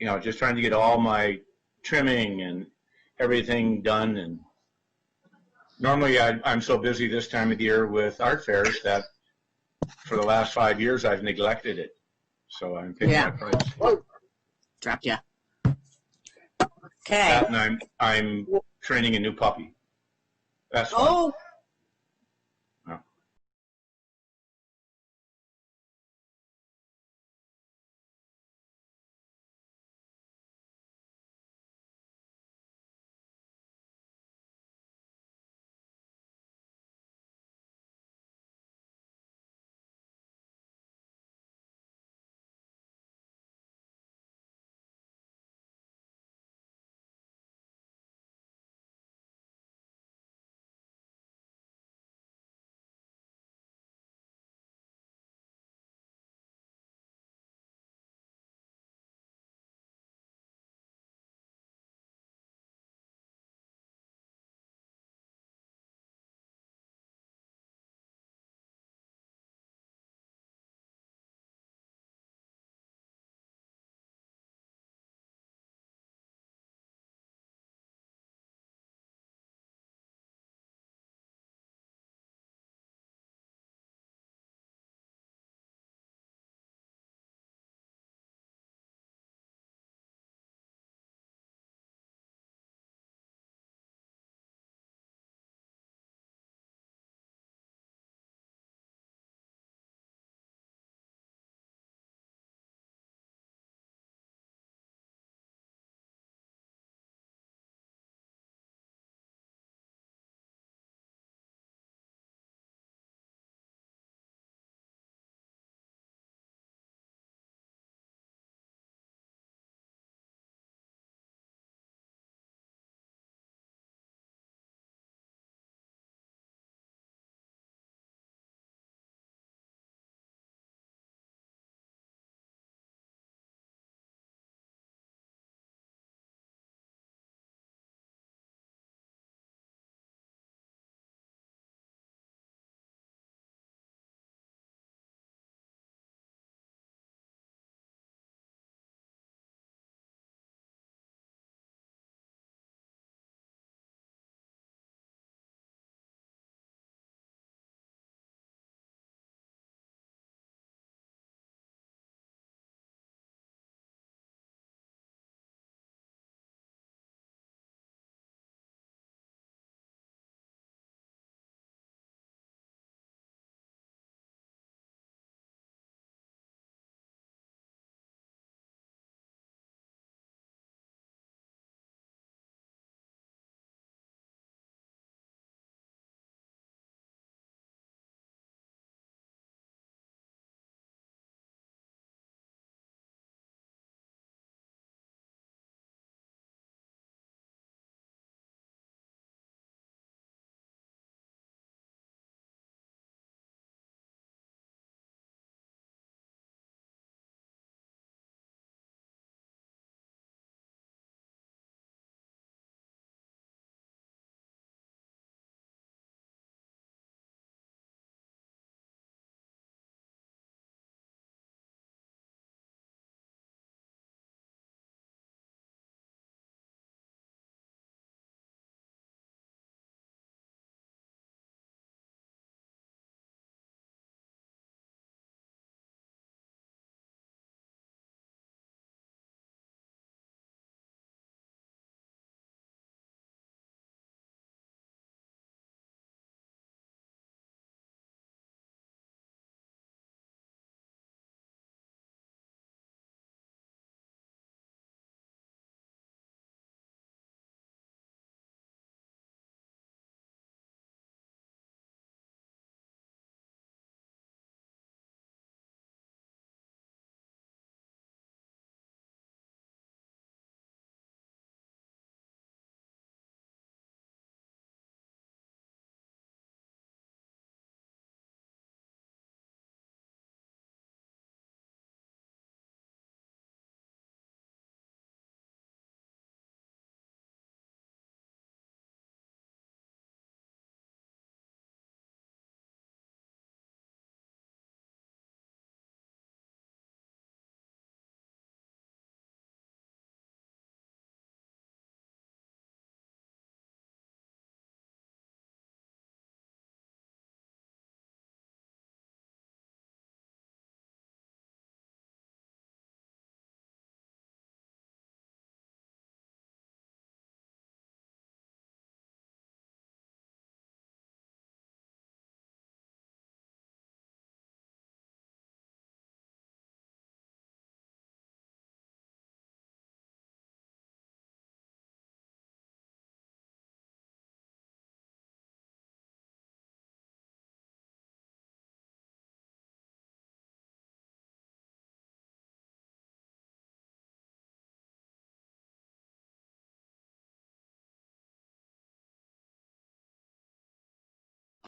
just trying to get all my trimming and everything done. And normally I'm so busy this time of the year with art fairs that for the last 5 years I've neglected it. So I'm paying my price. Whoa. Dropped ya. Okay. That, and I'm training a new puppy. That's fun. Oh.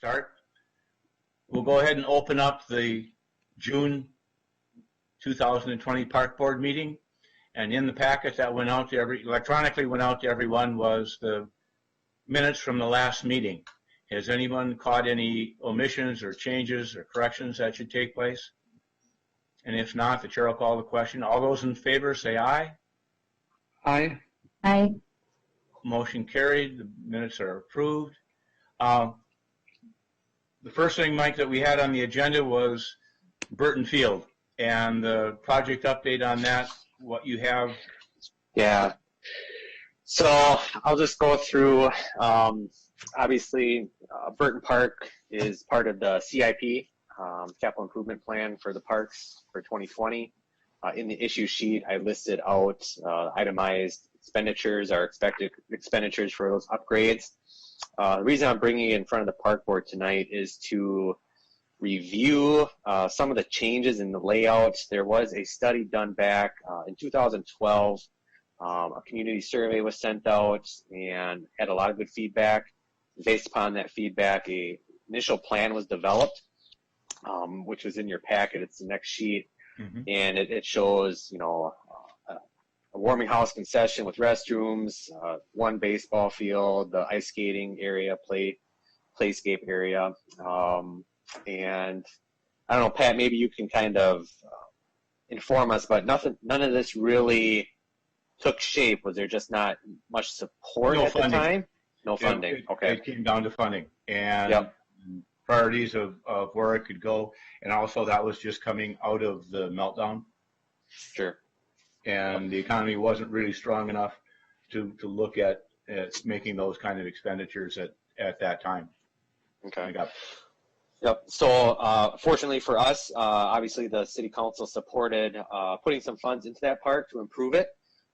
Start. We'll go ahead and open up the June 2020 Park Board meeting. And in the packet that went out to electronically went out to everyone was the minutes from the last meeting. Has anyone caught any omissions or changes or corrections that should take place? And if not, the chair will call the question. All those in favor say aye. Aye. Aye. Motion carried. The minutes are approved. The first thing, Mike, that we had on the agenda was Burton Field and the project update on that, what you have. Yeah. So I'll just go through, obviously, Burton Park is part of the CIP, Capital Improvement Plan for the parks for 2020. In the issue sheet, I listed out itemized expenditures, our expected expenditures for those upgrades. The reason I'm bringing it in front of the park board tonight is to review some of the changes in the layout. There was a study done back in 2012. A community survey was sent out and had a lot of good feedback. Based upon that feedback, an initial plan was developed, which was in your packet. It's the next sheet. Mm-hmm. And it shows, a warming house concession with restrooms, one baseball field, the ice skating area, playscape area. And I don't know, Pat, maybe you can kind of inform us, but none of this really took shape. Was there just not much support at the time? No funding. Okay. It came down to funding and priorities of where it could go. And also that was just coming out of the meltdown. Sure. And the economy wasn't really strong enough to look at making those kind of expenditures at that time. Okay. Yep. So fortunately for us, obviously the city council supported putting some funds into that park to improve it.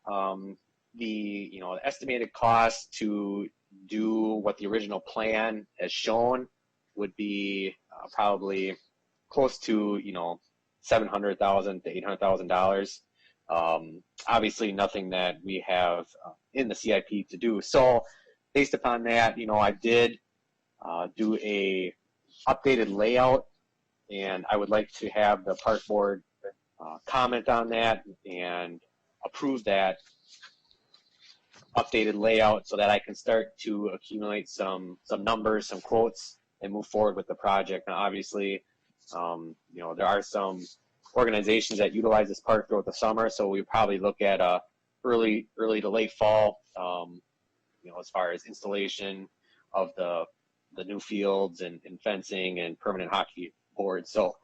The estimated cost to do what the original plan has shown would be probably close to $700,000 to $800,000. Obviously nothing that we have in the CIP to do. So based upon that, I did do a updated layout, and I would like to have the park board comment on that and approve that updated layout so that I can start to accumulate some numbers, some quotes, and move forward with the project. Now, obviously, there are some organizations that utilize this park throughout the summer, so we probably look at early to late fall, as far as installation of the new fields and fencing and permanent hockey boards. So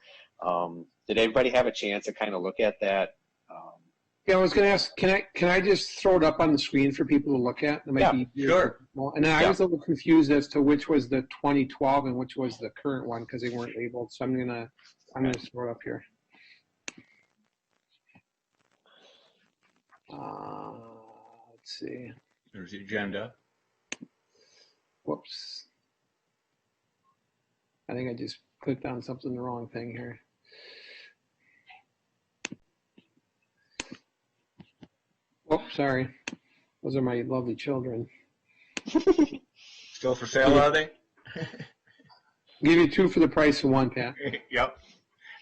did everybody have a chance to kind of look at that? Yeah, I was going to ask, can I just throw it up on the screen for people to look at? It might be sure. And I was a little confused as to which was the 2012 and which was the current one because they weren't labeled. So I'm gonna throw it up here. Let's see. There's the agenda. Whoops. I think I just clicked on something the wrong thing here. Oh, sorry. Those are my lovely children. Still for sale, are they? I'll give you two for the price of one, Pat. Yep.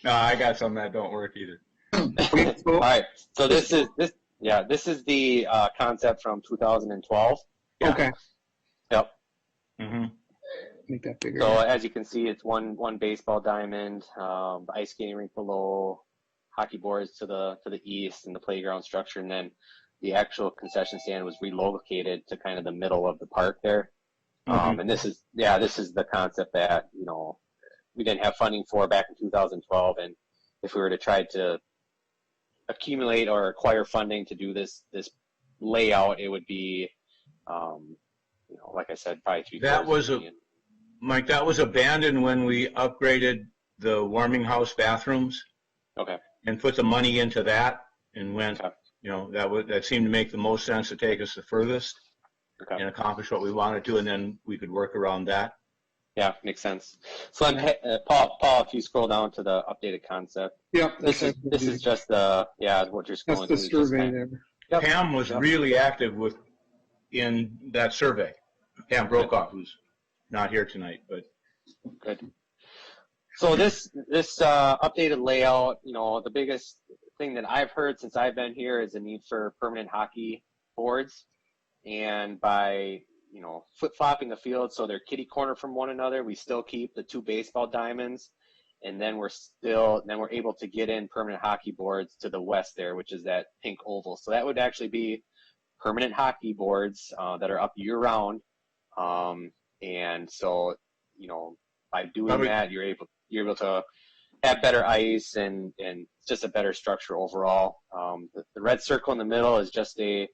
No, I got some that don't work either. Okay, cool. All right. So this is the concept from 2012. Yeah. Okay. Yep. Mm-hmm. Make that bigger. So as you can see, it's one baseball diamond, the ice skating rink below, hockey boards to the east, and the playground structure, and then the actual concession stand was relocated to kind of the middle of the park there. Mm-hmm. And this is the concept that we didn't have funding for back in 2012, and if we were to try to accumulate or acquire funding to do this layout, it would be, like I said, probably Mike, that was abandoned when we upgraded the warming house bathrooms. Okay. And put the money into that and went, that seemed to make the most sense to take us the furthest and accomplish what we wanted to, and then we could work around that. Yeah, makes sense. So then, Paul, if you scroll down to the updated concept. Yep. This is just what you're scrolling through. That's the survey there. Yep. Pam was really active in that survey. Pam Brokaw, who's not here tonight, but Good. So this updated layout, the biggest thing that I've heard since I've been here is the need for permanent hockey boards. And by, flip-flopping the field so they're kitty corner from one another, we still keep the 2 baseball diamonds. And then we're able to get in permanent hockey boards to the west there, which is that pink oval. So that would actually be permanent hockey boards that are up year-round. And so, by doing that, you're able to have better ice and just a better structure overall. The red circle in the middle is just a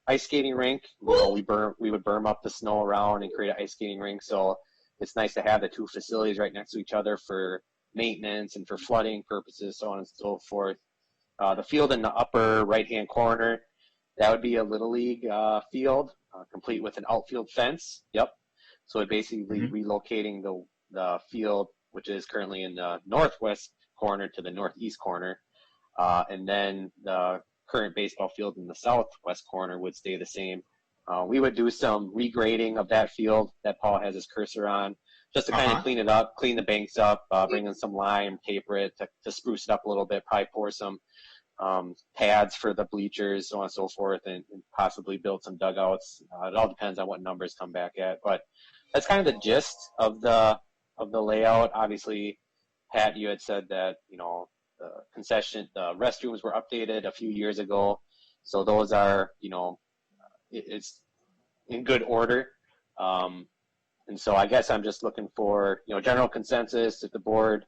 ice skating rink. We would berm up the snow around and create an ice skating rink. So it's nice to have the 2 facilities right next to each other for maintenance and for flooding purposes, so on and so forth. The field in the upper right-hand corner, that would be a Little League field, complete with an outfield fence. Yep. So it basically relocating the field, which is currently in the northwest corner, to the northeast corner. And then the current baseball field in the southwest corner would stay the same. We would do some regrading of that field that Paul has his cursor on, just to kind of clean it up, clean the banks up, bring in some lime, taper it to spruce it up a little bit, probably pour some pads for the bleachers, so on and so forth, and possibly build some dugouts. It all depends on what numbers come back at, but that's kind of the gist of the layout. Obviously, Pat, you had said that the restrooms were updated a few years ago, so those are it's in good order. And so I guess I'm just looking for general consensus if the board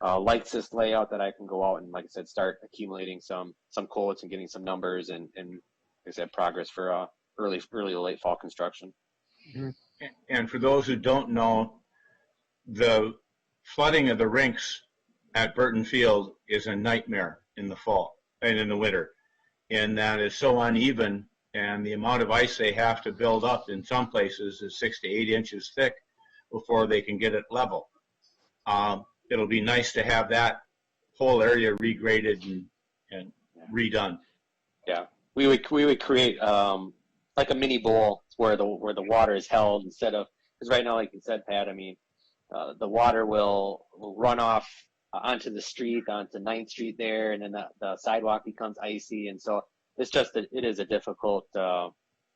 likes this layout, that I can go out and, like I said, start accumulating some quotes and getting some numbers and like I said, progress for early to late fall construction. Mm-hmm. And for those who don't know, the flooding of the rinks at Burton Field is a nightmare in the fall and in the winter, and that is so uneven, and the amount of ice they have to build up in some places is 6 to 8 inches thick before they can get it level. It'll be nice to have that whole area regraded and redone. Yeah, we would create like a mini bowl where the water is held, instead of, because right now, like you said, Pat, I mean, the water will run off onto the street, onto 9th Street there, and then the sidewalk becomes icy, and so it's just that it is a difficult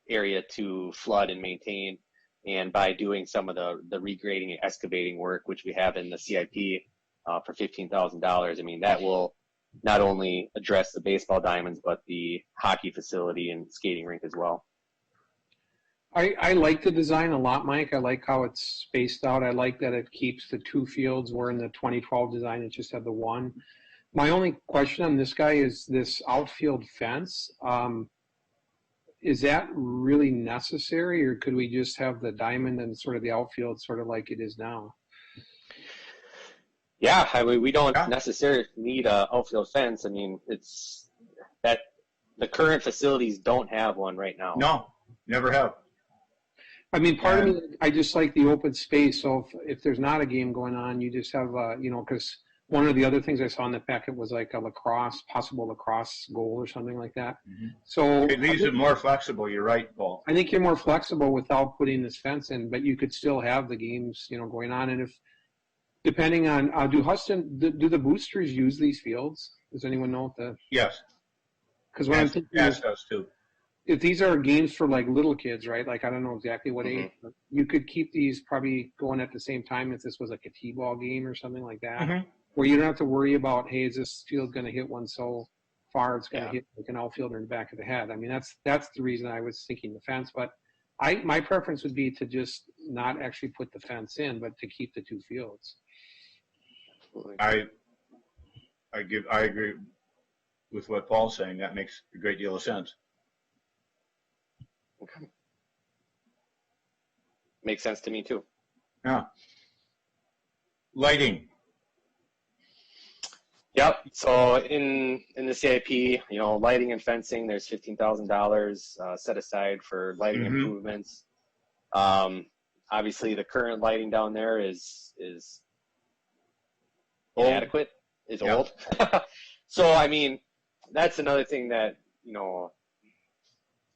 area to flood and maintain. And by doing some of the regrading and excavating work, which we have in the CIP for $15,000, I mean, that will not only address the baseball diamonds, but the hockey facility and skating rink as well. I like the design a lot, Mike. I like how it's spaced out. I like that it keeps the 2 fields, where in the 2012 design it just had the 1. My only question on this guy is this outfield fence. Is that really necessary, or could we just have the diamond and sort of the outfield sort of like it is now? Yeah, I mean, we don't necessarily need an outfield fence. I mean, it's that the current facilities don't have one right now. No, never have. I mean, part of me, I just like the open space. So if there's not a game going on, you just have, because one of the other things I saw in the packet was like a possible lacrosse goal or something like that. Mm-hmm. So it leaves it more flexible. You're right, Paul. I think you're more flexible without putting this fence in, but you could still have the games, going on. And if, depending on, do the boosters use these fields? Does anyone know Yes. Because what I'm thinking is, does too. If these are games for like little kids, right? Like, I don't know exactly what age, but you could keep these probably going at the same time if this was like a T-ball game or something like that, where you don't have to worry about, hey, is this field going to hit one so far it's going to hit like an outfielder in the back of the head? I mean, that's the reason I was thinking the fence, but my preference would be to just not actually put the fence in, but to keep the 2 fields. I agree with what Paul's saying. That makes a great deal of sense. Okay. Makes sense to me too. Yeah. Lighting. Yep. So in the CIP, lighting and fencing, there's $15,000 set aside for lighting improvements. Obviously, the current lighting down there is inadequate, is old. So I mean, that's another thing that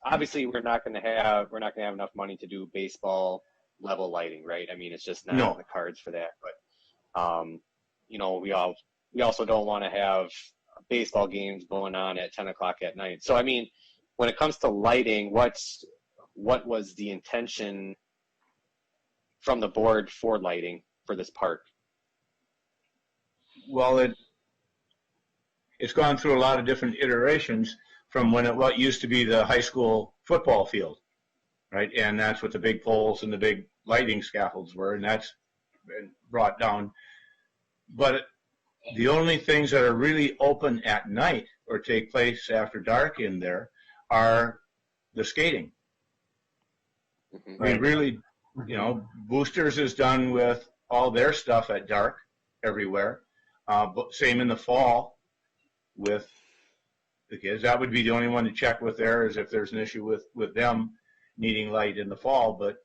obviously we're not going to have enough money to do baseball level lighting, right? I mean, it's just not No. on the cards for that. But you know, we also don't want to have baseball games going on at 10 o'clock at night. So I mean, when it comes to lighting, what was the intention from the board for lighting for this park? Well, it's gone through a lot of different iterations from what used to be the high school football field, right? And that's what the big poles and the big lighting scaffolds were, and that's been brought down. But the only things that are really open at night or take place after dark in there are the skating. Right. We really, you know, Boosters is done with all their stuff at dark everywhere. But same in the fall with the kids. That would be the only one to check with there, is if there's an issue with them needing light in the fall. But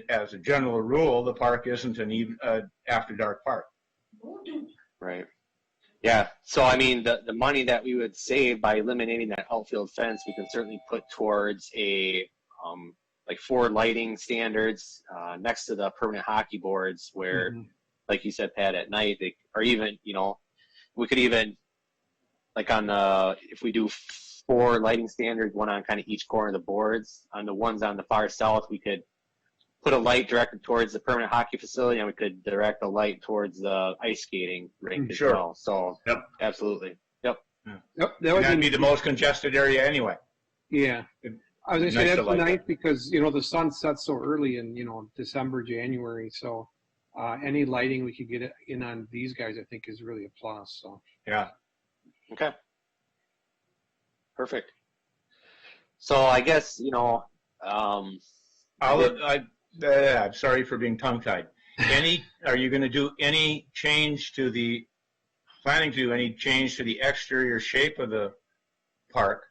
as a general rule, the park isn't an after dark park. Right. Yeah. So I mean, the money that we would save by eliminating that outfield fence, we can certainly put towards a like 4 lighting standards next to the permanent hockey boards, where, like you said, Pat, at night, or even, you know, we could even, like on if we do 4 lighting standards, one on kind of each corner of the boards, on the ones on the far south, we could put a light directed towards the permanent hockey facility, and we could direct a light towards the ice skating rink as well. So, yep, absolutely. Yep. Yep. That'd be the most congested area anyway. Yeah. I was going to say that's like nice because, you know, the sun sets so early in, you know, December, January. So any lighting we could get in on these guys, I think, is really a plus. So yeah. Okay. Perfect. So I guess, you know, I'm sorry for being tongue-tied. Are you going to do any change to planning to do any change to the exterior shape of the park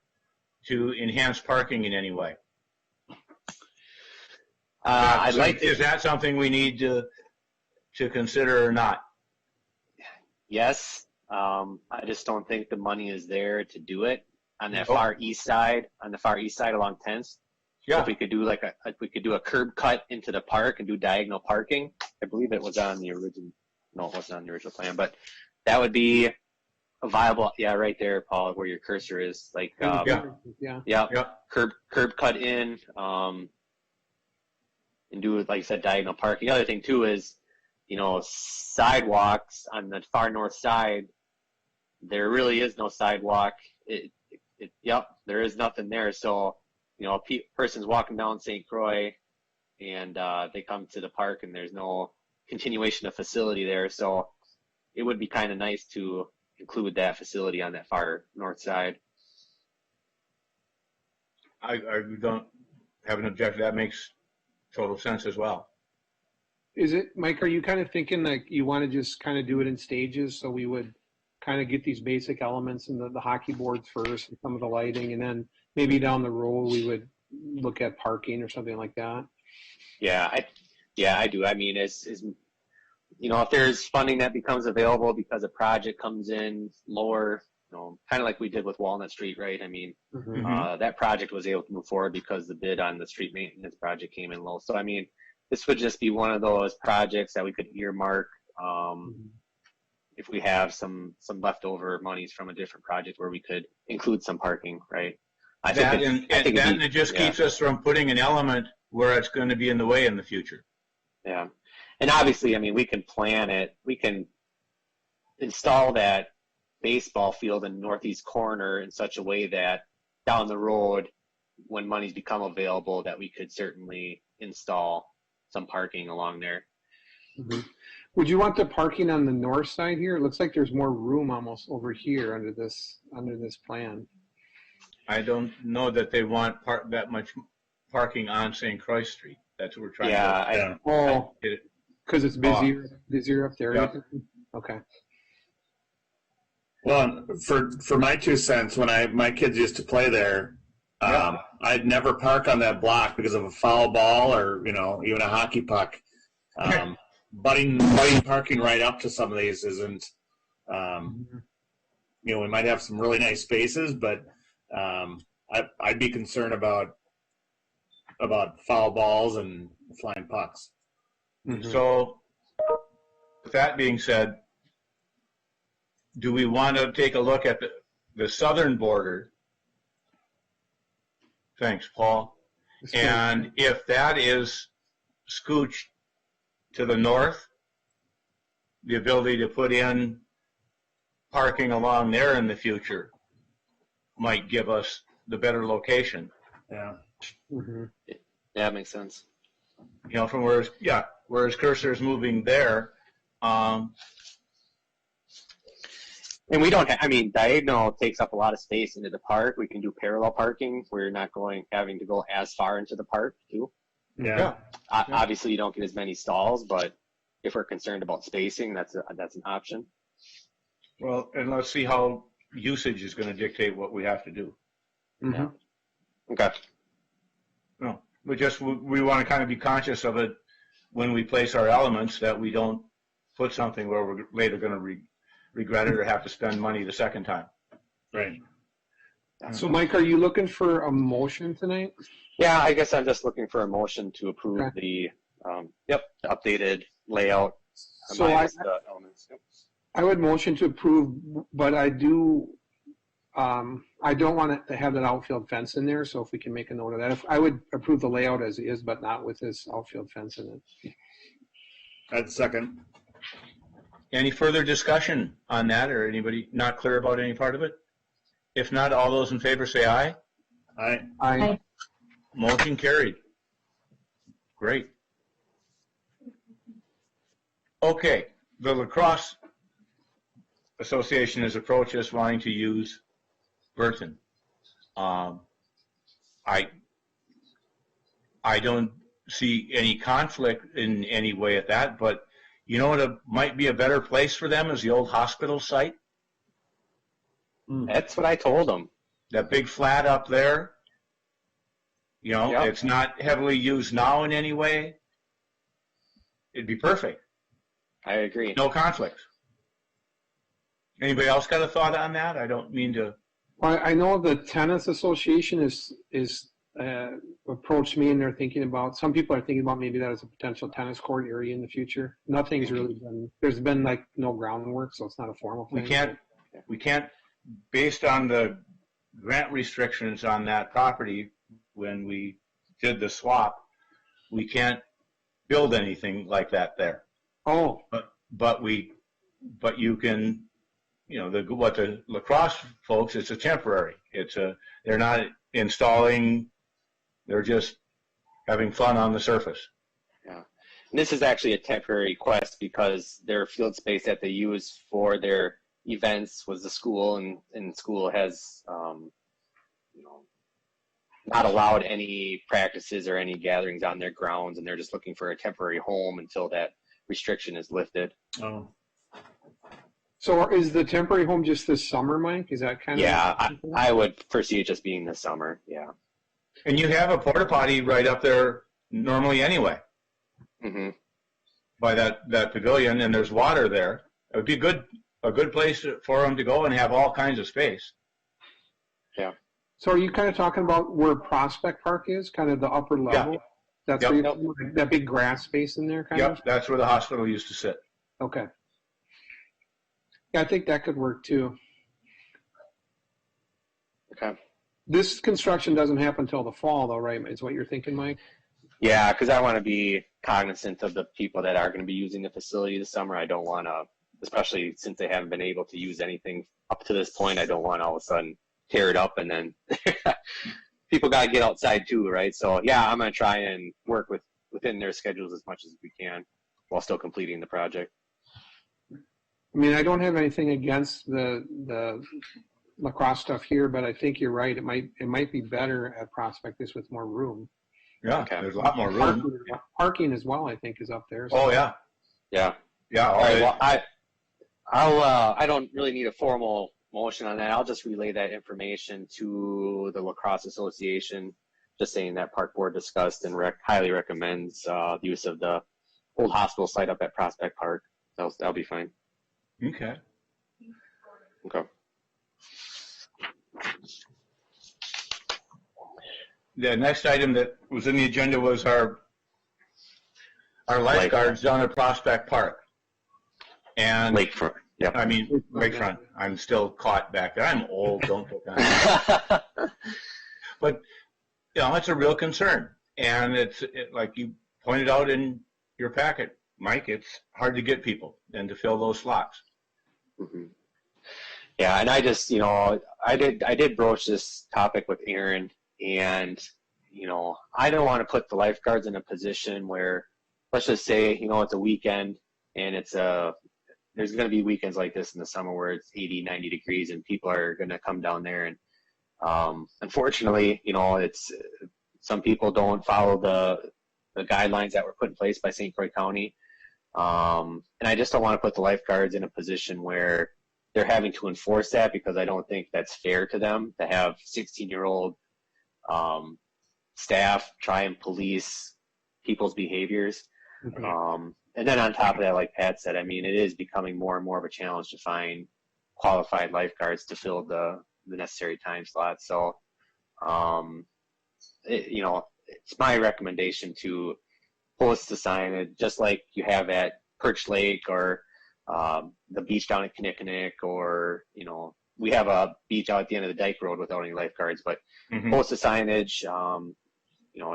to enhance parking in any way? Is that something we need to consider or not? Yes. I just don't think the money is there to do it on that far east side along 10th. Yeah. So if we could do a curb cut into the park and do diagonal parking, I believe it was on the original. No, it wasn't on the original plan, but that would be a viable. Yeah, right there, Paul, where your cursor is. Like, curb cut in, and do, like I said, diagonal parking. The other thing too is, you know, sidewalks on the far north side. There really is no sidewalk. There is nothing there. So, you know, a person's walking down St. Croix and they come to the park and there's no continuation of facility there. So it would be kind of nice to include that facility on that far north side. I don't have an objection. That makes total sense as well. is it, Mike, are you kind of thinking like you want to just kind of do it in stages? So we would kind of get these basic elements in the hockey boards first and some of the lighting, and then maybe down the road we would look at parking or something like that. Yeah, I do. I mean, you know, if there's funding that becomes available because a project comes in lower, you know, kind of like we did with Walnut Street, right? I mean, that project was able to move forward because the bid on the street maintenance project came in low. So, I mean, this would just be one of those projects that we could earmark if we have some leftover monies from a different project where we could include some parking, right? It just keeps us from putting an element where it's going to be in the way in the future. Yeah. And obviously, I mean, we can plan it. We can install that baseball field in the northeast corner in such a way that down the road, when monies become available, that we could certainly install some parking along there. Mm-hmm. Would you want the parking on the north side here? It looks like there's more room almost over here under this plan. I don't know that they want that much parking on St. Croix Street. That's what we're trying to do. Because it's busier up there. Yeah. Okay. Well, for my 2 cents, when my kids used to play there, I'd never park on that block because of a foul ball or, you know, even a hockey puck. Butting parking right up to some of these isn't, you know, we might have some really nice spaces, but I'd be concerned about about foul balls and flying pucks. Mhm. So, with that being said, do we want to take a look at the southern border? Thanks, Paul. And if that is scooched to the north, the ability to put in parking along there in the future might give us the better location. Yeah. Mhm. Yeah, that makes sense. You know, from where his cursor is moving there. And we don't, I mean, diagonal takes up a lot of space into the park. We can do parallel parking where you're not having to go as far into the park too. Yeah. Obviously you don't get as many stalls, but if we're concerned about spacing, that's an option. Well, and let's see how usage is going to dictate what we have to do. Mhm. Okay. No, we want to kind of be conscious of it when we place our elements, that we don't put something where we're later going to regret it or have to spend money the second time. Right. So, Mike, are you looking for a motion tonight? Yeah, I guess I'm just looking for a motion to approve the updated layout. So minus the elements. Yep. I would motion to approve, but I don't want it to have that outfield fence in there, so if we can make a note of that. If I would approve the layout as is, but not with this outfield fence in it. I'd second. Any further discussion on that, or anybody not clear about any part of it? If not, all those in favor say aye. Aye. Motion carried. Great. Okay, the Lacrosse Association has approached us wanting to use Burton. I don't see any conflict in any way at that, but you know what might be a better place for them is the old hospital site. That's what I told them. That big flat up there. You know, Yep. It's not heavily used now in any way. It'd be perfect. I agree. No conflict. Anybody else got a thought on that? I don't mean to. Well, I know the tennis association is approached me, and they're thinking about. Some people are thinking about maybe that as a potential tennis court area in the future. Nothing's really been. There's been like no groundwork, so it's not a formal thing. We can't, based on the grant restrictions on that property when we did the swap, we can't build anything like that there. Oh, But you can, you know, what the lacrosse folks, it's a temporary. They're not installing, they're just having fun on the surface. Yeah. And this is actually a temporary request because their field space that they use for their events was the school, and school has, not allowed any practices or any gatherings on their grounds, and they're just looking for a temporary home until that restriction is lifted. Oh. so is the temporary home just this summer, Mike? Is that kind of? Yeah, I would foresee it just being this summer. Yeah. And you have a porta potty right up there normally anyway, Mm-hmm. by that pavilion, and there's water there. It would be a good place for them to go and have all kinds of space. Yeah. So are you kind of talking about where Prospect Park is, kind of the upper level? Yeah. That's Yep. where that big grass space in there, kind of? Yep, that's where the hospital used to sit. Okay. Yeah, I think that could work too. Okay. This construction doesn't happen until the fall, though, right? Is what you're thinking, Mike? Yeah, because I want to be cognizant of the people that are going to be using the facility this summer. I don't want to, especially since they haven't been able to use anything up to this point, I don't want to all of a sudden tear it up and then people got to get outside too, right? So yeah, I'm going to try and work within their schedules as much as we can while still completing the project. I mean, I don't have anything against the lacrosse stuff here, but I think you're right. It might be better at Prospect just with more room. Yeah, Okay. there's a lot more room. Parking as well, I think, is up there. So. Oh, yeah. Yeah. Yeah. All right. Well, I don't really need a formal motion on that. I'll just relay that information to the Lacrosse Association, just saying that park board discussed and highly recommends the use of the old hospital site up at Prospect Park. That'll be fine. Okay. Okay. the next item that was in the agenda was our lifeguards down at Prospect Park. And Lakefront. Yep. I mean, Lakefront. I'm still caught back there. I'm old. Don't pick on me. But it's a real concern, and it's like you pointed out in your packet, Mike. It's hard to get people and to fill those slots. Mm-hmm. Yeah, and I just, I did broach this topic with Aaron, and I don't want to put the lifeguards in a position where, let's just say, it's a weekend, and there's going to be weekends like this in the summer where it's 80, 90 degrees, and people are going to come down there, and unfortunately, it's some people don't follow the guidelines that were put in place by St. Croix County, and I just don't want to put the lifeguards in a position where they're having to enforce that, because I don't think that's fair to them to have 16-year-old staff try and police people's behaviors. Mm-hmm. And then on top of that, like Pat said, I mean, it is becoming more and more of a challenge to find qualified lifeguards to fill the necessary time slots. So, it's my recommendation to post the signage just like you have at Perch Lake or the beach down at Kinnickinnick, or, we have a beach out at the end of the Dike Road without any lifeguards, but Mm-hmm. post the signage,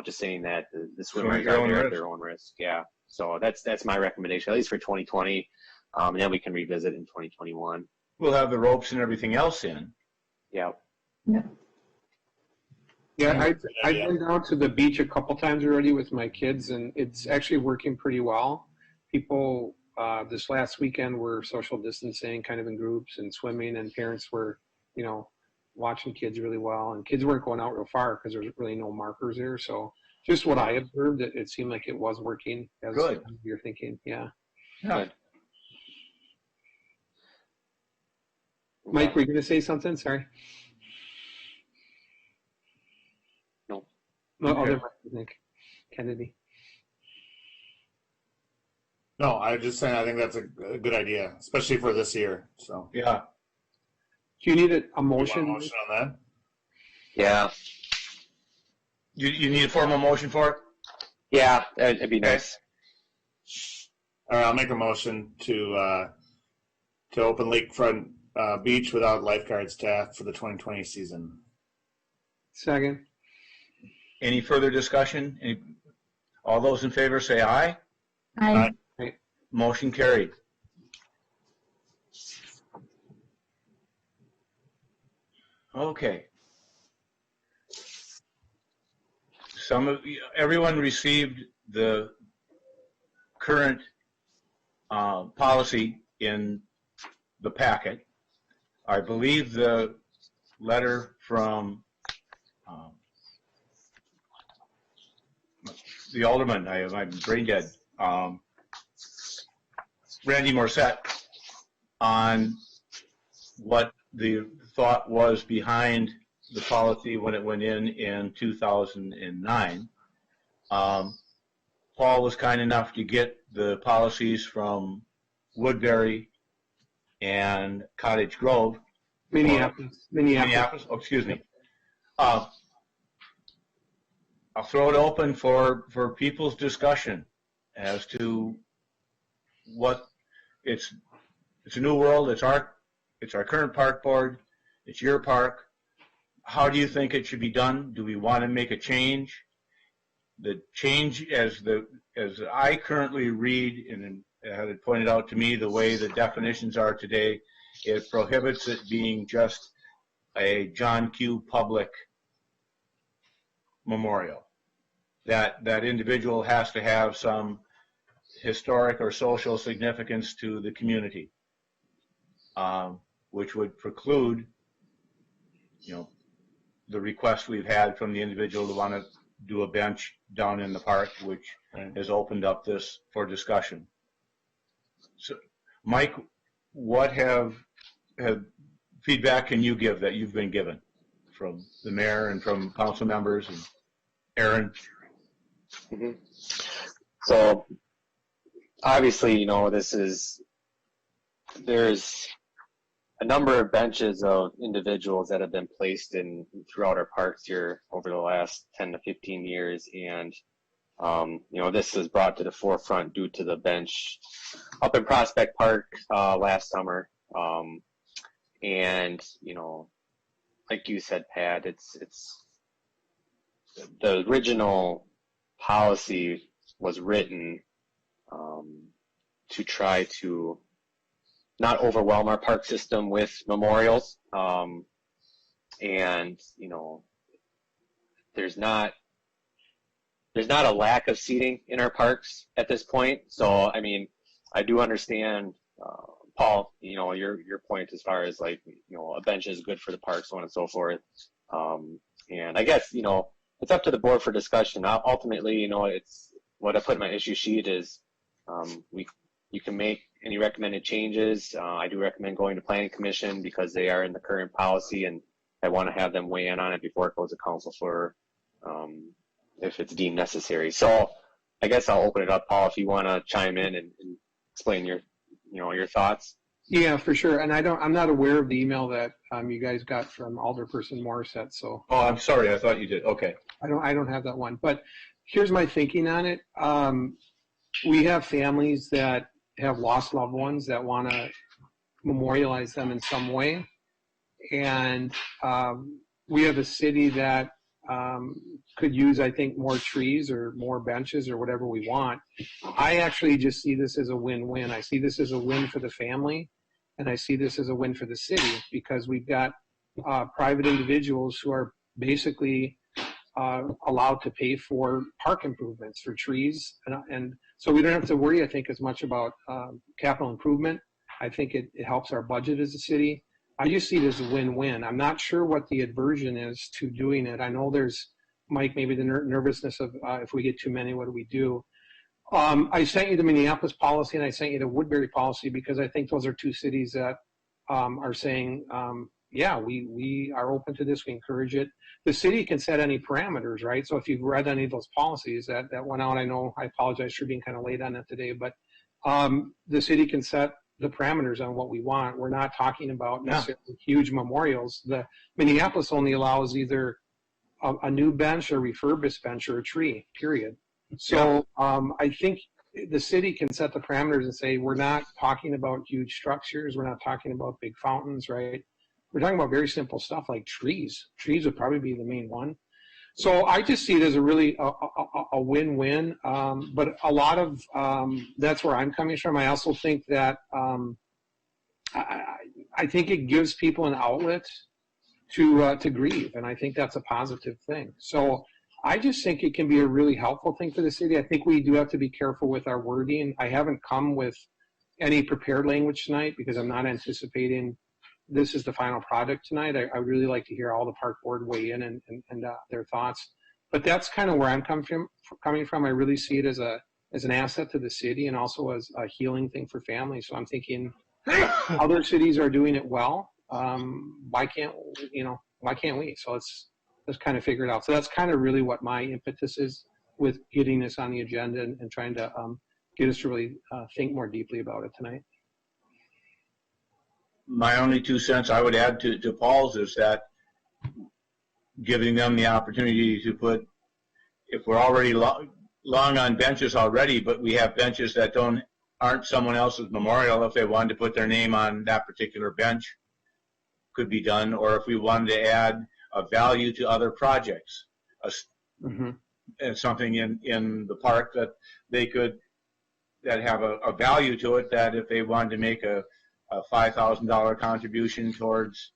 just saying that the swimmers are there at their own risk. Yeah. So that's my recommendation, at least for 2020. And then we can revisit in 2021. We'll have the ropes and everything else in. Yeah. Yeah, I've been down to the beach a couple times already with my kids, and it's actually working pretty well. People this last weekend were social distancing kind of in groups and swimming, and parents were, watching kids really well, and kids weren't going out real far because there's really no markers there. So just what I observed, it seemed like it was working as Good. you're thinking. Yeah. Good. Mike, were you going to say something? Sorry. No. No, Okay. other Mike, I think. Kennedy. No, I was just saying I think that's a good idea, especially for this year. So Yeah. Do you need a you want motion? a motion on that? Yeah. You need a formal motion for it? Yeah. It'd be nice. All right, I'll make a motion to open Lakefront Beach without lifeguard staff for the 2020 season. Second. Any further discussion? All those in favor say aye. Aye. Motion carried. Okay. Everyone received the current policy in the packet. I believe the letter from the alderman, I'm brain dead, Randy Morissette, on what the thought was behind the policy when it went in 2009. Paul was kind enough to get the policies from Woodbury and Cottage Grove. Minneapolis. Oh, excuse me. I'll throw it open for people's discussion as to what it's a new world. It's our current park board. It's your park. How do you think it should be done? Do we want to make a change? The change, as I currently read and had it pointed out to me, the way the definitions are today, it prohibits it being just a John Q. Public memorial. That individual has to have some historic or social significance to the community, which would preclude, the request we've had from the individual to want to do a bench down in the park, which has opened up this for discussion. So, Mike, what have feedback can you give that you've been given from the mayor and from council members and Aaron? Mm-hmm. So obviously, a number of benches of individuals that have been placed in throughout our parks here over the last 10 to 15 years. And, this was brought to the forefront due to the bench up in Prospect Park last summer. And, like you said, Pat, it's the original policy was written to try to not overwhelm our park system with memorials. And, there's not a lack of seating in our parks at this point. So, I mean, I do understand, Paul, your point as far as like, a bench is good for the park, so on and so forth. And I guess, it's up to the board for discussion. Ultimately, it's what I put in my issue sheet is you can make any recommended changes. I do recommend going to Planning Commission because they are in the current policy, and I want to have them weigh in on it before it goes to council for if it's deemed necessary. So I guess I'll open it up, Paul, if you want to chime in and explain your thoughts. Yeah, for sure. And I'm not aware of the email that you guys got from Alderperson Morissette. So. Oh, I'm sorry. I thought you did. Okay. I don't have that one. But here's my thinking on it. We have families that have lost loved ones that want to memorialize them in some way, and we have a city that could use, I think, more trees or more benches or whatever we want. I actually just see this as a win-win. I see this as a win for the family, and I see this as a win for the city because we've got private individuals who are basically allowed to pay for park improvements, for trees, and so we don't have to worry, I think, as much about capital improvement. I think it helps our budget as a city. I just see it as a win-win. I'm not sure what the aversion is to doing it. I know there's, Mike, maybe the nervousness of if we get too many, what do we do? I sent you the Minneapolis policy and I sent you the Woodbury policy because I think those are two cities that are saying, yeah, we are open to this, we encourage it. The city can set any parameters, right? So if you've read any of those policies that went out, I know, I apologize for being kind of late on it today, but the city can set the parameters on what we want. We're not talking about necessarily huge memorials. The Minneapolis only allows either a new bench, a refurbished bench, or a tree, period. So I think the city can set the parameters and say, we're not talking about huge structures. We're not talking about big fountains, right? We're talking about very simple stuff like trees. Trees would probably be the main one. So I just see it as a really a win-win. But a lot of that's where I'm coming from. I also think that I think it gives people an outlet to grieve, and I think that's a positive thing. So I just think it can be a really helpful thing for the city. I think we do have to be careful with our wording. I haven't come with any prepared language tonight because I'm not anticipating this is the final product tonight. I would really like to hear all the park board weigh in and their thoughts. But that's kind of where I'm coming from. I really see it as an asset to the city and also as a healing thing for families. So I'm thinking other cities are doing it well. Why can't we? So let's kind of figure it out. So that's kind of really what my impetus is with getting this on the agenda and trying to get us to really think more deeply about it tonight. My only 2 cents I would add to Paul's is that giving them the opportunity to put, if we're already long on benches already, but we have benches that aren't someone else's memorial, if they wanted to put their name on that particular bench, could be done. Or if we wanted to add a value to other projects, and something in the park that they could, that have a value to it, that if they wanted to make a $5,000 contribution towards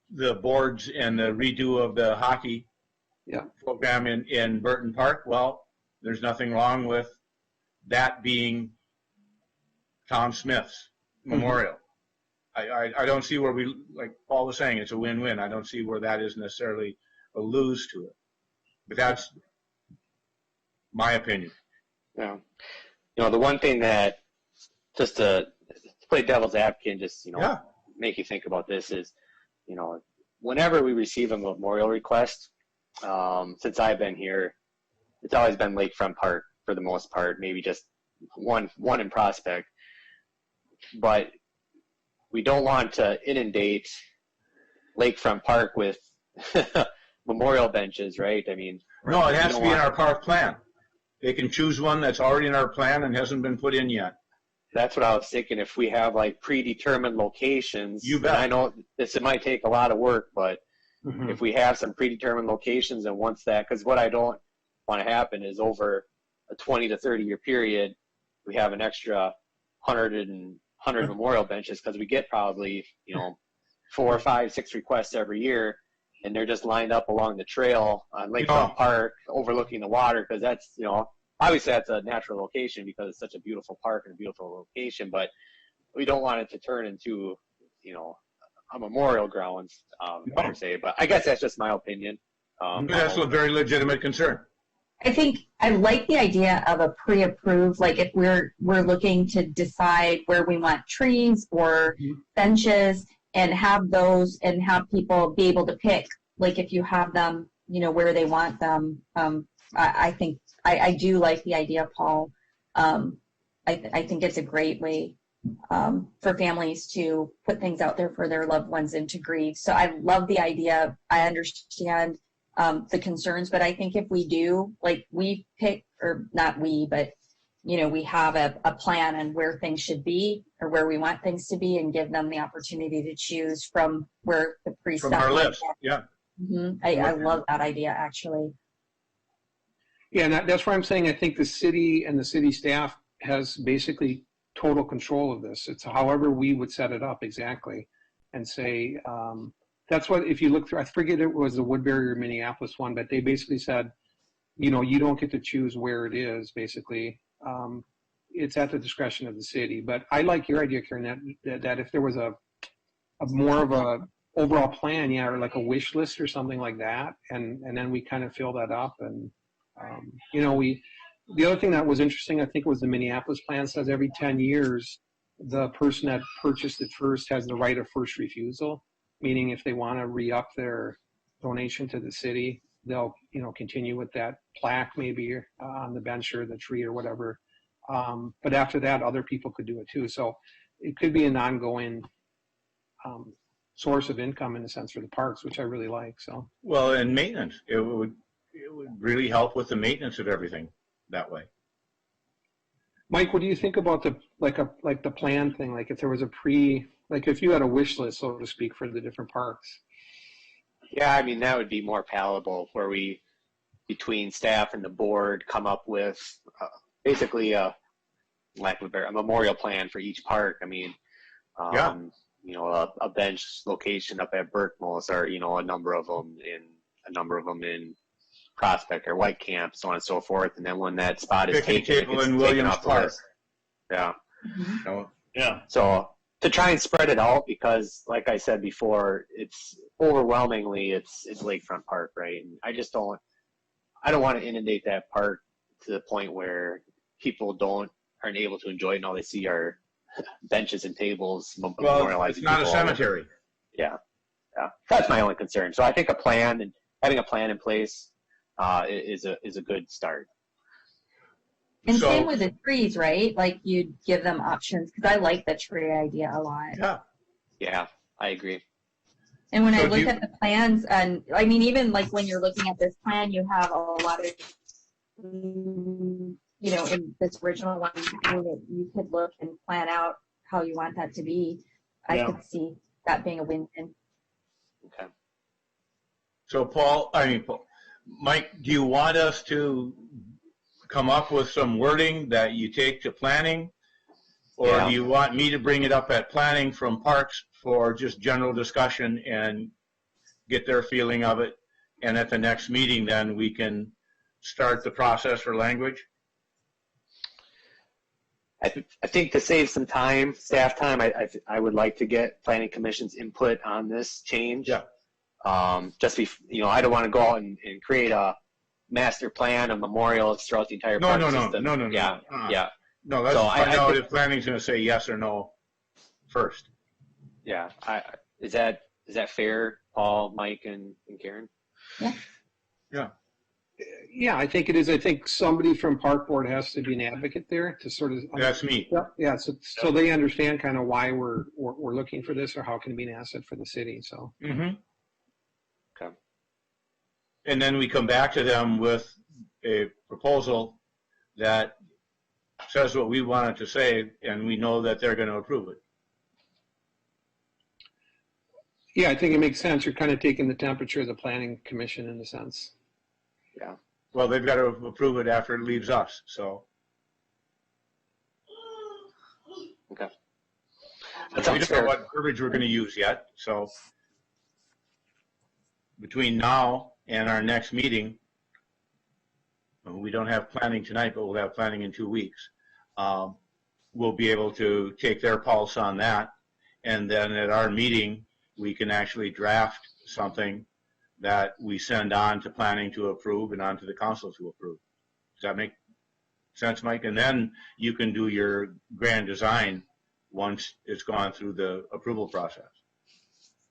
the boards and the redo of the hockey program in Burton Park, well, there's nothing wrong with that being Tom Smith's memorial. I don't see where we, like Paul was saying, it's a win-win. I don't see where that is necessarily a lose to it. But that's my opinion. Yeah. The one thing that, just to play devil's advocate and just, make you think about this is, whenever we receive a memorial request, since I've been here, it's always been Lakefront Park for the most part, maybe just one in Prospect. But we don't want to inundate Lakefront Park with memorial benches, right? I mean, No, it has to be in our park plan. They can choose one that's already in our plan and hasn't been put in yet. that's what I was thinking. If we have like predetermined locations, You bet. and I know it might take a lot of work, but Mhm. if we have some predetermined locations, and once that, because what I don't want to happen is over a 20 to 30 year period, we have an extra 100 memorial benches, because we get probably 4, 5, 6 requests every year, and they're just lined up along the trail on Lakefront Park, overlooking the water, because that's obviously that's a natural location because it's such a beautiful park and a beautiful location, but we don't want it to turn into a memorial grounds per se. But I guess that's just my opinion. That's a very legitimate concern. I think I like the idea of a pre-approved, like if we're looking to decide where we want trees or benches and have those and have people be able to pick, like if you have them, where they want them. I think I do like the idea, Paul. I think it's a great way for families to put things out there for their loved ones and to grieve. So I love the idea. I understand the concerns, but I think if we do, like we pick, or not we, but we have a plan on where things should be or where we want things to be, and give them the opportunity to choose from where the From our list, yeah. I love that idea, actually. Yeah, and that's why I'm saying I think the city and the city staff has basically total control of this. It's however we would set it up exactly, and say that's what, if you look through, I forget it was the Woodbury or Minneapolis one, but they basically said, you don't get to choose where it is. Basically, it's at the discretion of the city. But I like your idea, Karen, that if there was a more of a overall plan, or like a wish list or something like that, and then we kind of fill that up. And the other thing that was interesting, I think, was the Minneapolis plan says every 10 years, the person that purchased it first has the right of first refusal, meaning if they want to re-up their donation to the city, they'll, continue with that plaque maybe on the bench or the tree or whatever. But after that, other people could do it too. So it could be an ongoing source of income in a sense for the parks, which I really like. So Well, and maintenance, it would really help with the maintenance of everything that way. Mike, what do you think about the the plan thing? Like if there was if you had a wish list, so to speak, for the different parks. Yeah, I mean, that would be more palatable, where we, between staff and the board, come up with basically a memorial plan for each park. I mean, a bench location up at Berkmos, or a number of them in Prospect or White Camp, so on and so forth. And then when that spot is Picnic taken, table it's in taken Williams off the Park. list. Yeah. Yeah. So to try and spread it out, because like I said before, it's overwhelmingly it's Lakefront Park, right? And I don't want to inundate that park to the point where people aren't able to enjoy it, and all they see are benches and tables memorializing. It's not a cemetery. Yeah, that's my only concern. So I think having a plan in place is a good start. And same with the trees, right? Like you'd give them options, because I like the tree idea a lot. Yeah, I agree. And when I look at the plans, and I mean, even like when you're looking at this plan, you have a lot of, in this original one, you could look and plan out how you want that to be. I could see that being a win-win. Okay. So Mike, do you want us to come up with some wording that you take to planning? Or do you want me to bring it up at planning from parks for just general discussion and get their feeling of it? And at the next meeting, then we can start the process for language? I think to save some time, staff time, I would like to get planning commission's input on this change. Yeah. I don't want to go out and create a master plan of memorials throughout the entire park system. No. Yeah. No, let's find out if planning's going to say yes or no first. Yeah. Is that fair, Paul, Mike, and Karen? Yeah. Yeah. Yeah, I think it is. I think somebody from Park Board has to be an advocate there to sort of. That's me. Yeah, so they understand kind of why we're looking for this, or how can it be an asset for the city. So. Mm-hmm. Okay. And then we come back to them with a proposal that says what we want it to say, and we know that they're going to approve it. Yeah, I think it makes sense. You're kind of taking the temperature of the planning commission in a sense. Yeah. Well, they've got to approve it after it leaves us, so. Okay. We don't know what verbiage we're going to use yet, so between now and our next meeting, we don't have planning tonight, but we'll have planning in 2 weeks. We'll be able to take their pulse on that, and then at our meeting, we can actually draft something that we send on to planning to approve and on to the council to approve. Does that make sense, Mike? And then you can do your grand design once it's gone through the approval process.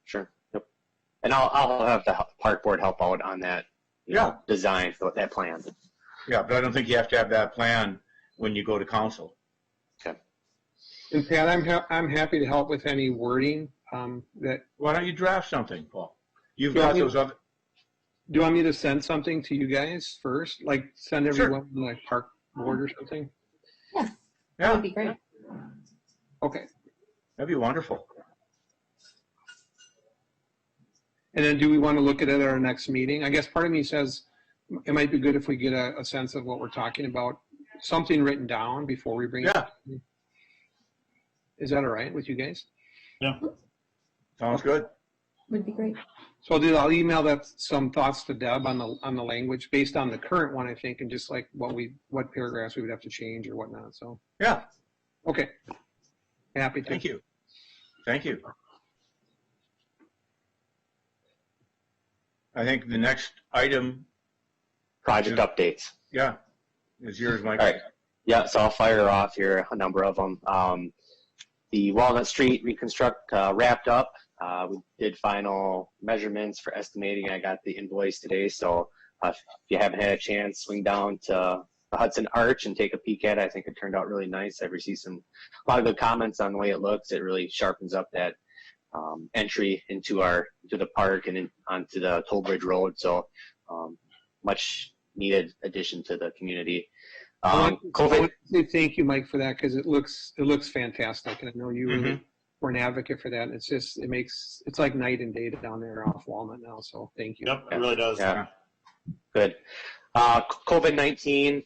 Sure. Yep. And I'll have the park board help out on that. Design for that plan. Yeah, but I don't think you have to have that plan when you go to council. Okay. And Pat, I'm happy to help with any wording that. Why don't you draft something, Paul? You've got those other. Do you want me to send something to you guys first? Like send everyone like park board or something? Yeah. Yeah. That would be great. Okay. That'd be wonderful. And then do we want to look at it at our next meeting? I guess part of me says it might be good if we get a sense of what we're talking about, something written down before we bring it. Is that all right with you guys? Yeah. Sounds good. Would be great. So I'll email that some thoughts to Deb on the language based on the current one, I think, and just like what paragraphs we would have to change or whatnot. So Yeah. okay. Happy to. Thank you. Thank you. I think the next item, Project updates. is yours, Mike. All right. Yeah, so I'll fire off here a number of them. The Walnut Street reconstruct wrapped up. We did final measurements for estimating. I got the invoice today, so if you haven't had a chance, swing down to the Hudson Arch and take a peek at it. I think it turned out really nice. I've received a lot of good comments on the way it looks. It really sharpens up that entry into the park and onto the Toll Bridge Road. So much needed addition to the community. I want to say thank you, Mike, for that, because it looks fantastic, and I know you really were an advocate for that. And it's like night and day down there off Walnut now. So thank you. Yep, it really does. Yeah. Good. COVID-19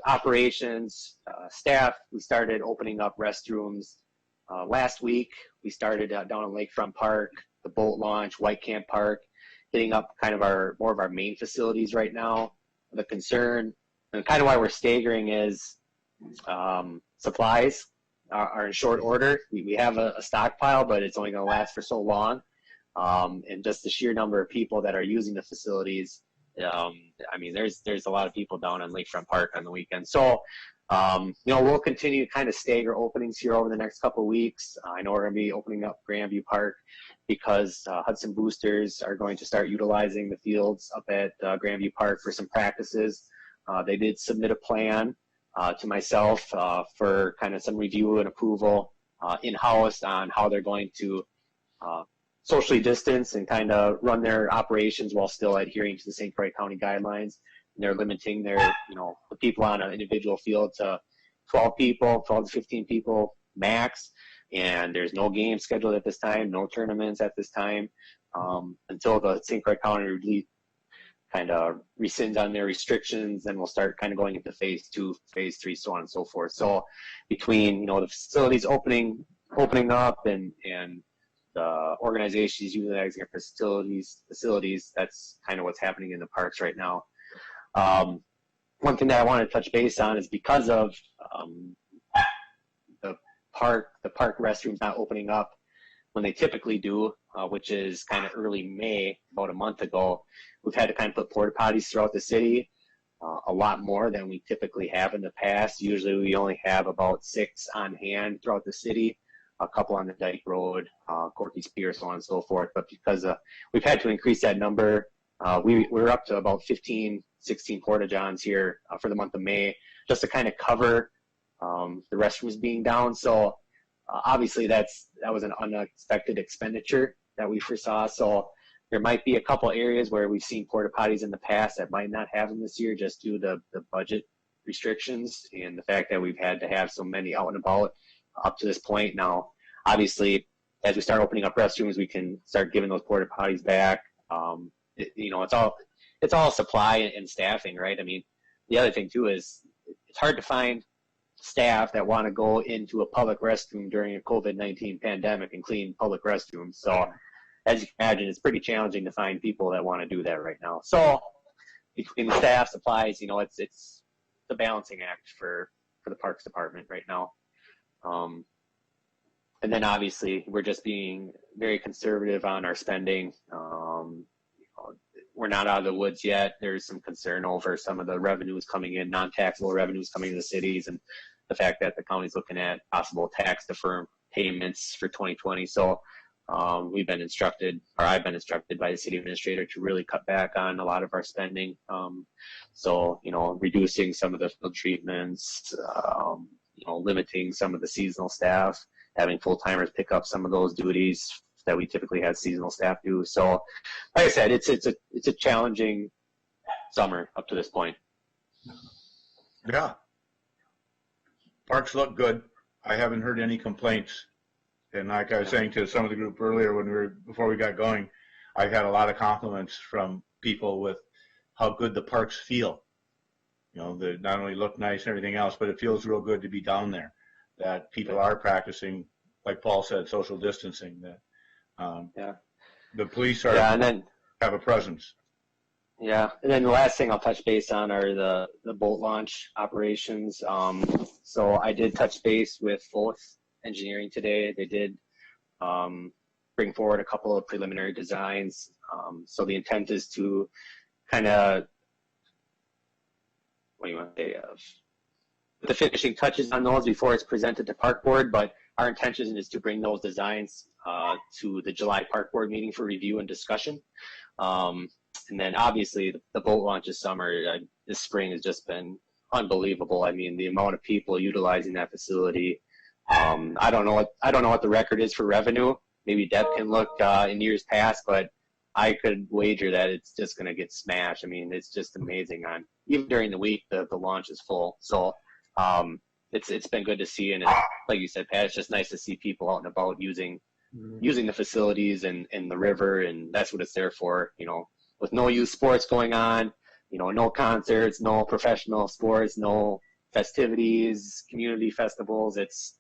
operations staff. We started opening up restrooms last week. We started down in Lakefront Park, the boat launch, White Camp Park, hitting up kind of more of our main facilities right now. The concern and kind of why we're staggering is supplies are in short order. We have a stockpile, but it's only going to last for so long. And just the sheer number of people that are using the facilities. I mean, there's a lot of people down on Lakefront Park on the weekend. So, we'll continue to kind of stagger openings here over the next couple of weeks. I know we're going to be opening up Grandview Park because Hudson boosters are going to start utilizing the fields up at Grandview Park for some practices. They did submit a plan to myself for kind of some review and approval in-house on how they're going to socially distance and kind of run their operations while still adhering to the St. Croix County guidelines. And they're limiting their, the people on an individual field to 12 to 15 people max. And there's no games scheduled at this time, no tournaments at this time, until the St. Croix County kind of rescinds on their restrictions. Then we'll start kind of going into phase 2, phase 3, so on and so forth. So between, the facilities opening up and the organizations utilizing our facilities, that's kind of what's happening in the parks right now. One thing that I want to touch base on is because of the park restrooms not opening up when they typically do, which is kind of early May, about a month ago. We've had to kind of put porta potties throughout the city, a lot more than we typically have in the past. Usually we only have about 6 on hand throughout the city, a couple on the Dyke Road, Corky's Pier, so on and so forth. But because we've had to increase that number, we're up to about 15 16 porta-johns here for the month of May, just to kind of cover the restrooms being down. So obviously that was an unexpected expenditure that we foresaw. So there might be a couple areas where we've seen porta potties in the past that might not have them this year, just due to the budget restrictions and the fact that we've had to have so many out and about up to this point. Now, obviously, as we start opening up restrooms, we can start giving those porta potties back. It's all supply and staffing, right? I mean, the other thing too is it's hard to find staff that want to go into a public restroom during a COVID-19 pandemic and clean public restrooms. So, as you can imagine, it's pretty challenging to find people that want to do that right now. So, between the staff, supplies, it's the balancing act for the Parks Department right now. And then obviously we're just being very conservative on our spending. We're not out of the woods yet. There's some concern over some of the revenues coming in, non-taxable revenues coming to the cities, and the fact that the county's looking at possible tax deferred payments for 2020. So I've been instructed by the city administrator to really cut back on a lot of our spending. So, reducing some of the field treatments, limiting some of the seasonal staff, having full-timers pick up some of those duties that we typically have seasonal staff do. So, like I said, it's a challenging summer up to this point. Yeah. Parks look good. I haven't heard any complaints. And like I was saying to some of the group earlier before we got going, I've had a lot of compliments from people with how good the parks feel. They not only look nice and everything else, but it feels real good to be down there. That people are practicing, like Paul said, social distancing. That the police have a presence. Yeah, and then the last thing I'll touch base on are the boat launch operations. So I did touch base with both engineering today. They did bring forward a couple of preliminary designs. So the intent is to kind of, the finishing touches on those before it's presented to Park Board, but our intention is to bring those designs to the July Park Board meeting for review and discussion. And then obviously the boat launch this summer, this spring has just been unbelievable. I mean, the amount of people utilizing that facility. I don't know what the record is for revenue. Maybe Deb can look in years past, but I could wager that it's just going to get smashed. I mean, it's just amazing. Even during the week, the launch is full. So it's been good to see, and like you said, Pat, it's just nice to see people out and about using the facilities and the river, and that's what it's there for. With no youth sports going on, no concerts, no professional sports, no festivities, community festivals. It's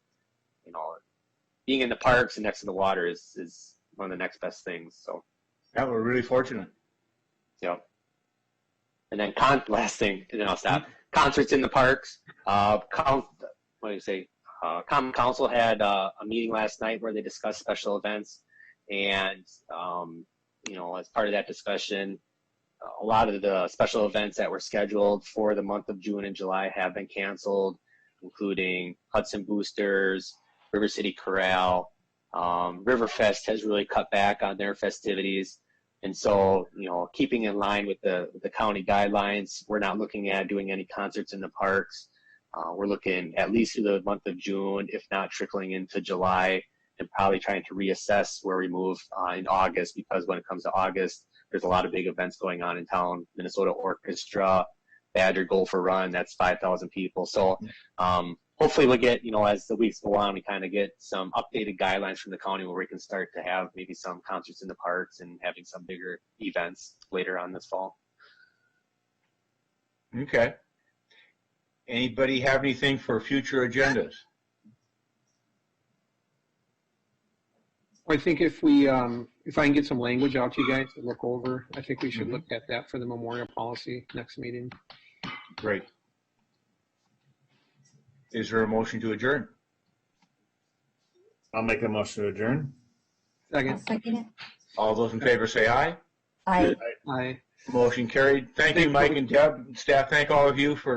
being in the parks and next to the water is one of the next best things. So yeah, we're really fortunate. Yeah. And then last thing, and then I'll stop. Concerts in the parks. Common Council had a meeting last night where they discussed special events, and as part of that discussion, a lot of the special events that were scheduled for the month of June and July have been canceled, including Hudson Boosters, River City Corral. Riverfest has really cut back on their festivities. And so, keeping in line with the county guidelines, we're not looking at doing any concerts in the parks. We're looking at least through the month of June, if not trickling into July, and probably trying to reassess where we move in August, because when it comes to August, there's a lot of big events going on in town. Minnesota Orchestra, Badger Gopher Run, that's 5,000 people. So hopefully we'll get, as the weeks go on, we kind of get some updated guidelines from the county where we can start to have maybe some concerts in the parks and having some bigger events later on this fall. Okay. Anybody have anything for future agendas? I think if I can get some language out to you guys to look over, I think we should look at that for the memorial policy next meeting. Great. Is there a motion to adjourn? I'll make a motion to adjourn. Second. I'll second it. All those in favor say aye. Aye. Aye. Motion carried. Thank you, Mike and Deb, staff. Thank all of you for